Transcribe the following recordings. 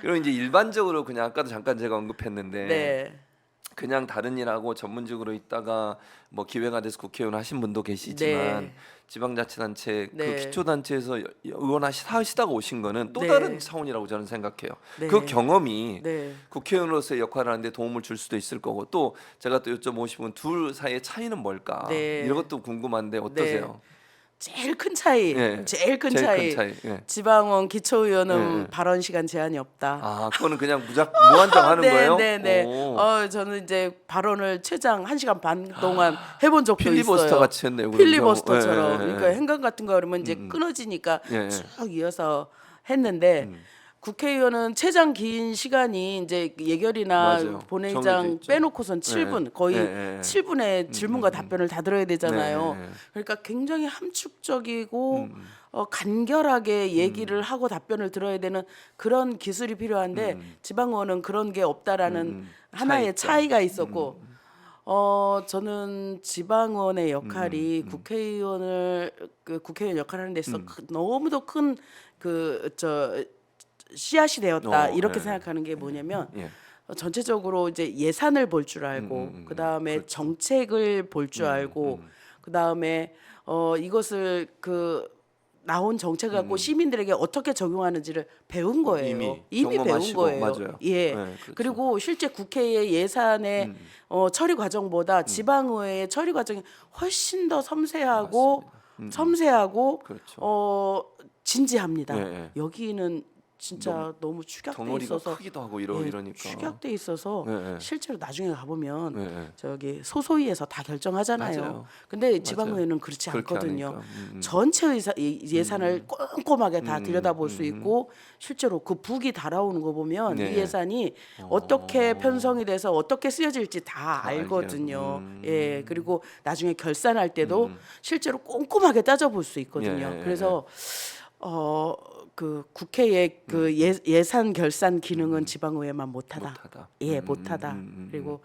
그리고 이제 일반적으로 그냥 아까도 잠깐 제가 언급했는데 네. 그냥 다른 일하고 전문직으로 있다가 뭐 기회가 돼서 국회의원 하신 분도 계시지만 네. 지방자치단체 그 네. 기초단체에서 의원하시다가 오신 거는 또 네. 다른 차원이라고 저는 생각해요. 네. 그 경험이 네. 국회의원으로서의 역할을 하는데 도움을 줄 수도 있을 거고 또 제가 또 여쭤보고 싶은 둘 사이의 차이는 뭘까 네. 이런 것도 궁금한데 어떠세요? 제일 큰 차이, 예, 제일 큰 제일 큰 차이. 차이. 예. 지방원 기초의원은 예, 예. 발언 시간 제한이 없다. 아, 그거는 그냥 무한정 하는 네, 거예요? 네, 네. 오. 저는 이제 발언을 최장 1시간 반 동안 해본 적도 필리버스터 있어요. 같이 했네요. 그럼 필리버스터처럼. 예, 예, 예. 그러니까 행간 같은 거 그러면 이제 끊어지니까 예, 예. 쭉 이어서 했는데 국회의원은 최장 긴 시간이 이제 예결이나 맞아요. 정해져 본회의장 있죠. 빼놓고선 7분 거의 예, 예, 예. 7분의 질문과 답변을 다 들어야 되잖아요. 네, 네. 그러니까 굉장히 함축적이고 간결하게 얘기를 하고 답변을 들어야 되는 그런 기술이 필요한데 지방의원은 그런 게 없다라는 하나의 차이가 있었고 저는 지방의원의 역할이 국회의원을 그 국회의원 역할을 하는 데 있어서 너무도 큰 씨앗이 되었다 이렇게 예. 생각하는 게 뭐냐면 예. 전체적으로 이제 예산을 볼 줄 알고 그 다음에 그렇죠. 정책을 볼 줄 알고 그 다음에 이것을 나온 정책을 갖고 시민들에게 어떻게 적용하는지를 배운 거예요. 이미 배운 경험하시고, 거예요. 맞아요. 예. 네, 그렇죠. 그리고 실제 국회의 예산의 처리 과정보다 지방의회의 처리 과정이 훨씬 더 섬세하고 그렇죠. 진지합니다. 예, 예. 여기는 진짜 너무 축약돼 덩어리가 있어서 크기도 하고 예, 이러니까. 축약돼 있어서 예, 예. 실제로 나중에 가보면 예, 예. 저기 소소위에서 다 결정하잖아요. 맞아요. 근데 지방의회는 그렇지 그렇게 않거든요. 하니까. 전체 예산을 꼼꼼하게 다 들여다볼 수 있고 실제로 그 북이 달아오는 거 보면 네. 이 예산이 어떻게 편성이 돼서 어떻게 쓰여질지 다 알거든요. 예, 그리고 나중에 결산할 때도 실제로 꼼꼼하게 따져볼 수 있거든요. 예, 그래서 그 국회의 그 예산 결산 기능은 지방의회만 못하다. 못하다. 예, 못하다. 그리고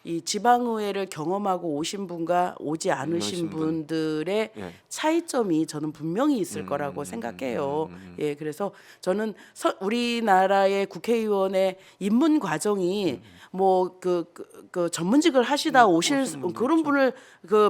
이 지방의회를 경험하고 오신 분과 오지 않으신 분들의 예. 차이점이 저는 분명히 있을 거라고 생각해요. 예, 그래서 저는 우리나라의 국회의원의 입문 과정이 뭐 그 전문직을 하시다 오실 그런 분을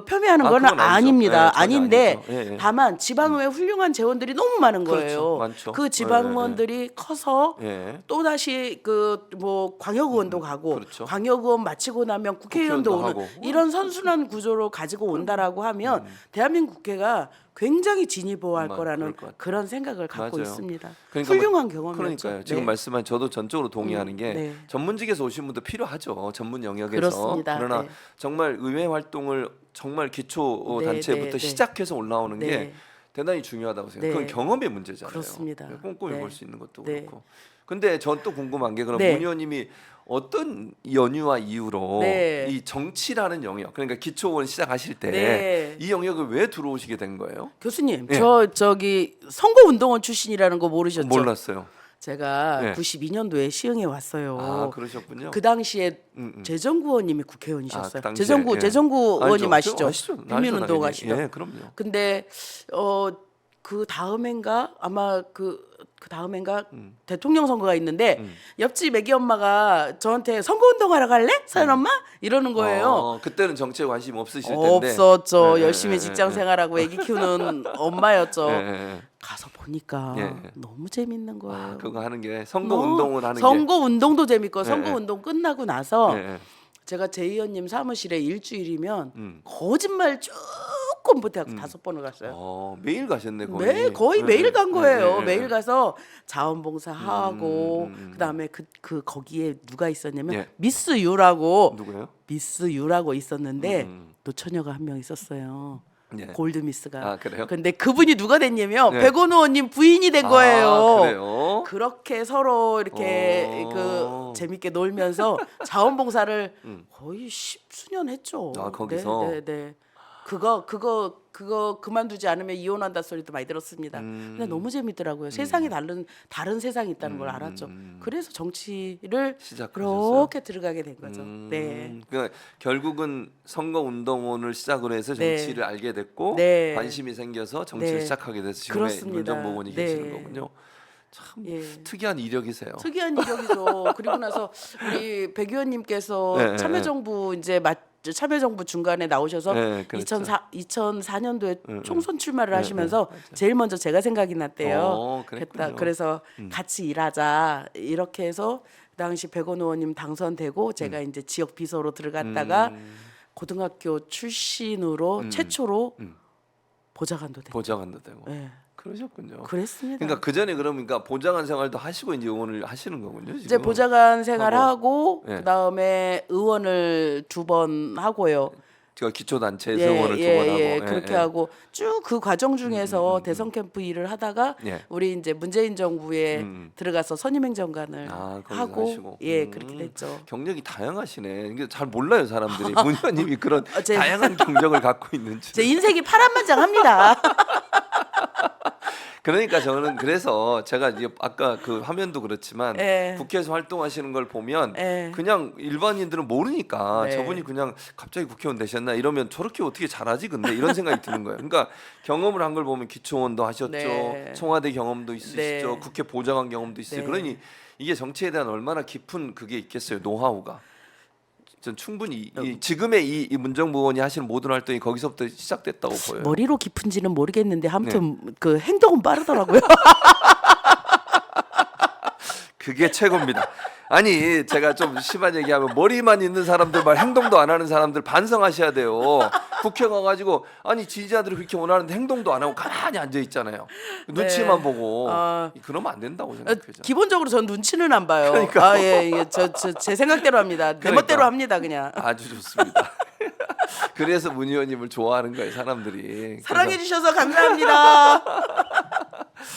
폄훼하는 건 그건 아니죠. 아닙니다. 예, 전혀 아닌데 아니죠. 예, 예. 다만 지방의회 훌륭한 재원들이 너무 많은 그렇죠. 거예요. 많죠. 그 지방의원들이 커서 예. 또 다시 그 뭐 광역의원도 가고 그렇죠. 광역의원 마치고 나면 국회의원도 오는 하고. 이런 선순환 구조로 가지고 온다라고 하면 대한민국 국회가 굉장히 진입보할 거라는 그럴 것 같아요. 그런 생각을 갖고 맞아요. 있습니다. 그러니까 훌륭한 경험이었죠. 그러니까요. 지금 네. 말씀한 저도 전적으로 동의하는 게 네. 전문직에서 오신 분도 필요하죠. 전문 영역에서. 그렇습니다. 그러나 네. 정말 의회 활동을 정말 기초 네, 단체부터 네, 네. 시작해서 올라오는 네. 게 대단히 중요하다고 생각해요. 네. 그건 경험의 문제잖아요. 그렇습니다. 꼼꼼히 네. 볼 수 있는 것도 네. 그렇고. 근데 전 또 궁금한 게 그럼 네. 문 의원님이 어떤 연유와 이유로 네. 이 정치라는 영역, 그러니까 기초원 시작하실 때 네. 이 영역을 왜 들어오시게 된 거예요? 교수님, 예. 저기 선거운동원 출신이라는 거 모르셨죠? 몰랐어요. 제가 네. 92년도에 시흥에 왔어요. 아, 그러셨군요. 그 당시에 음. 재정구 의원님이 아, 국회의원이셨어요. 그 당시에, 재정구 예. 재정구 의원님 아시죠? 아시죠? 국민운동 알죠, 아시죠? 당연히. 예, 그럼요. 근데 그 다음엔가 아마 그 다음엔가 대통령 선거가 있는데 옆집 애기 엄마가 저한테 선거운동하러 갈래? 서연 엄마? 이러는 거예요. 그때는 정치에 관심 없으실 텐데. 없었죠. 예, 열심히 예, 직장 예, 생활하고 애기 키우는 엄마였죠. 예, 예. 가서 보니까 예. 너무 재밌는 거예요. 아, 그거 하는 게 선거 운동을 하는 선거 운동도 재밌고 예, 선거 예. 운동 끝나고 나서 게. 예, 예. 제가 제 의원님 사무실에 일주일이면 거짓말 조금 못하고 5번을 갔어요. 매일 가셨네 거의. 거의 예, 매일 예, 간 거예요. 예, 예, 매일 예. 가서 자원봉사하고 그다음에 그 거기에 누가 있었냐면 예. 미스 유라고 누구예요? 미스 유라고 있었는데 노처녀가 한 명 있었어요. 예. 골드미스가. 아, 그래요? 근데 그분이 누가 됐냐면 예. 백원우 의원님 부인이 된 거예요. 아, 그래요? 그렇게 서로 이렇게 재밌게 놀면서 자원봉사를 거의 10수년 했죠. 아, 거기서? 네, 네, 네. 그거 그만두지 않으면 이혼한다 소리도 많이 들었습니다. 근데 너무 재밌더라고요. 세상이 다른 세상이 있다는 걸 알았죠. 그래서 정치를 시작하셨어요? 그렇게 들어가게 된 거죠. 네. 그러니까 결국은 선거 운동원을 시작으로 해서 네. 정치를 알게 됐고 네. 관심이 생겨서 정치를 네. 시작하게 돼서 지금의 그렇습니다. 문정보원이 네. 계시는 거군요. 참 예. 특이한 이력이세요. 특이한 이력이죠. 그리고 나서 우리 백 의원님께서 네, 참여정부 이제 참여정부 중간에 나오셔서 네, 그렇죠. 2004년도에 총선 출마를 하시면서 맞아요. 제일 먼저 제가 생각이 났대요. 그랬군요. 그래서 같이 일하자 이렇게 해서 그 당시 백원 의원님 당선되고 제가 이제 지역 비서로 들어갔다가 고등학교 출신으로 최초로 보좌관도 됐고. 보좌관도 되고. 예. 그러셨군요. 그랬습니다. 그러니까 그 전에 그러니까 보좌관 생활도 하시고 이제 의원을 하시는 거군요. 지금. 이제 보좌관 생활하고 예. 그다음에 의원을 2번 하고요. 제가 기초단체에서 의원을 2번 하고 그렇게 하고 쭉 그 과정 중에서 대선 캠프 일을 하다가 예. 우리 이제 문재인 정부에 들어가서 선임행정관을 거기서 하고 하시고. 그렇게 됐죠. 경력이 다양하시네. 이게 잘 몰라요 사람들이. 문 의원님이 그런 제- 다양한 경력을 갖고 있는지. 제 인생이 파란만장합니다. 그러니까 저는 그래서 제가 이제 아까 그 화면도 그렇지만 예. 국회에서 활동하시는 걸 보면 예. 그냥 일반인들은 모르니까 네. 저분이 그냥 갑자기 국회의원 되셨나 이러면 저렇게 어떻게 잘하지 근데 이런 생각이 드는 거예요. 그러니까 경험을 한 걸 보면 기초원도 하셨죠. 네. 청와대 경험도 있으시죠. 네. 국회 보좌관 경험도 있으시죠. 네. 그러니 이게 정치에 대한 얼마나 깊은 그게 있겠어요. 노하우가. 전 충분히 지금의 이 문정부 의원이 하시는 모든 활동이 거기서부터 시작됐다고 보여요. 머리로 깊은지는 모르겠는데 아무튼 그 행동은 빠르더라고요. 그게 최고입니다. 아니 제가 좀 심한 얘기하면 머리만 있는 사람들 말 행동도 안 하는 사람들 반성하셔야 돼요. 국회 가가지고 아니 지지자들이 그렇게 원하는데 행동도 안 하고 가만히 앉아 있잖아요. 눈치만 보고 그러면 안 된다고 생각해요. 기본적으로 전 눈치는 안 봐요. 그러니까요. 제 생각대로 합니다. 내 그러니까. 멋대로 합니다, 그냥. 아주 좋습니다. 그래서 문 의원님을 좋아하는 거예요 사람들이. 사랑해 주셔서 감사합니다.